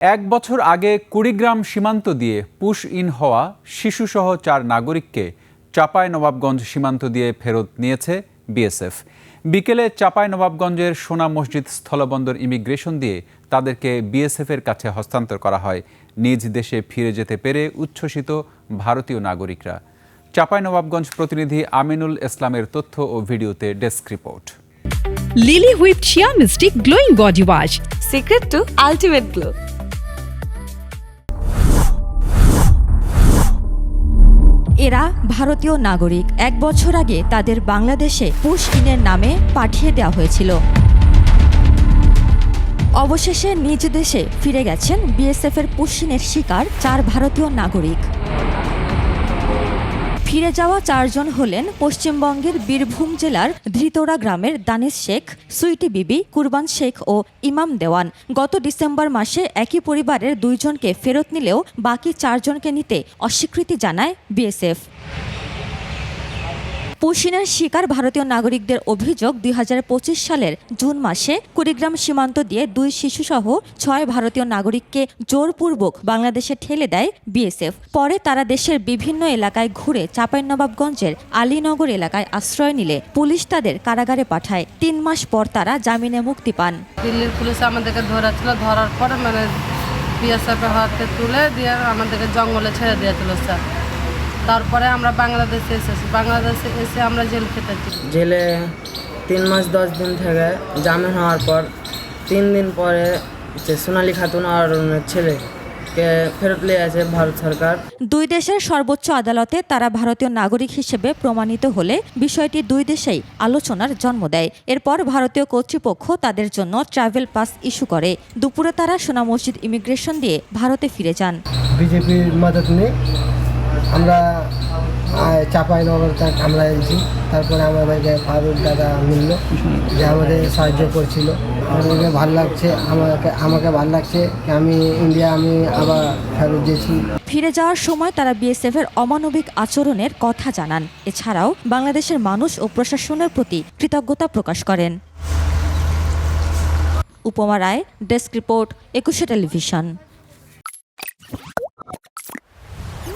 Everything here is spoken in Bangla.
এক বছর আগে কুড়িগ্রাম সীমান্ত দিয়ে পুশ ইন হওয়া শিশুসহ ৪ নাগরিককে চাঁপাইনবাবগঞ্জ সীমান্ত দিয়ে ফেরত নিয়েছে বিএসএফ। বিকেলে চাঁপাইনবাবগঞ্জের সোনা মসজিদ স্থলবন্দর ইমিগ্রেশন দিয়ে তাদেরকে বিএসএফের কাছে হস্তান্তর করা হয়। নিজ দেশে ফিরে যেতে পেরে উচ্ছ্বসিত ভারতীয় নাগরিকরা। চাঁপাইনবাবগঞ্জ প্রতিনিধি আমিনুল ইসলামের তথ্য ও ভিডিওতে desk report. Lily whipped shea mystic glowing body wash, secret to ultimate glow. এরা ভারতীয় নাগরিক। এক বছর আগে তাদের বাংলাদেশে পুশ ইনের নামে পাঠিয়ে দেওয়া হয়েছিল। অবশেষে নিজ দেশে ফিরে গেছেন বিএসএফের পুশ ইনের শিকার ৪ ভারতীয় নাগরিক। ফিরে যাওয়া ৪ জন হলেন পশ্চিমবঙ্গের বীরভূম জেলার ধৃতরা গ্রামের দানিশ শেখ, সুইটি বিবি, কুরবান শেখ ও ইমাম দেওয়ান। গত ডিসেম্বর মাসে একই পরিবারের ২ জনকে ফেরত নিলেও বাকি ৪ জনকে নিতে অস্বীকৃতি জানায় বিএসএফ। পুশিনের শিকার ভারতীয় নাগরিকদের অভিযোগ ২০২৫ সালের জুন মাসে কুড়িগ্রাম সীমান্ত দিয়ে ২ শিশুসহ ৬ ভারতীয় নাগরিককে জোরপূর্বক বাংলাদেশে ঠেলে দেয় বিএসএফ। পরে তারা দেশের বিভিন্ন এলাকায় ঘুরে চাঁপাইনবাবগঞ্জের আলীনগর এলাকায় আশ্রয় নিলে পুলিশ তাদের কারাগারে পাঠায়। ৩ মাস পর তারা জামিনে মুক্তি পান। দিল্লির পুলিশ আমাদেরকে ধরেছিল, ধরার পরে বিএসএফ হাতে তুলে দিয়ে আমাদেরকে জঙ্গলে ছেড়ে দিয়েছিল স্যার। তারপরে আমরা বাংলাদেশে এসেছি। বাংলাদেশে এসে আমরা জেল খেটেছি। জেলে 3 মাস 10 দিন থেকে জামিন হওয়ার পর 3 দিন পরে সোনালী খাতুন আর ছেলেকে ফেরত নিয়ে আসে ভারত সরকার। ২ দেশের সর্বোচ্চ আদালতে তারা ভারতীয় নাগরিক হিসেবে প্রমাণিত হলে বিষয়টি ২ দেশেই আলোচনার জন্ম দেয়। এরপর ভারতীয় কর্তৃপক্ষ তাদের জন্য ট্রাভেল পাস ইস্যু করে। দুপুরে তারা সোনা মসজিদ ইমিগ্রেশন দিয়ে ভারতে ফিরে যান। বিজেপির মদত নিয়ে আমরা চাঁপাইনবাবগঞ্জ আমরা এনেছি। তারপরে আমাদেরকে ফারুক দাদা মিলল, যে আমাদের সাহায্য করছিল। আমাকে ভালো লাগছে, আমাকে ভালো লাগছে যে আমি আবার ফেরত দিয়েছি। ফিরে যাওয়ার সময় তারা বিএসএফের অমানবিক আচরণের কথা জানান। এছাড়াও বাংলাদেশের মানুষ ও প্রশাসনের প্রতি কৃতজ্ঞতা প্রকাশ করেন। উপমা রায়, ডেস্ক রিপোর্ট, ২১ টেলিভিশন।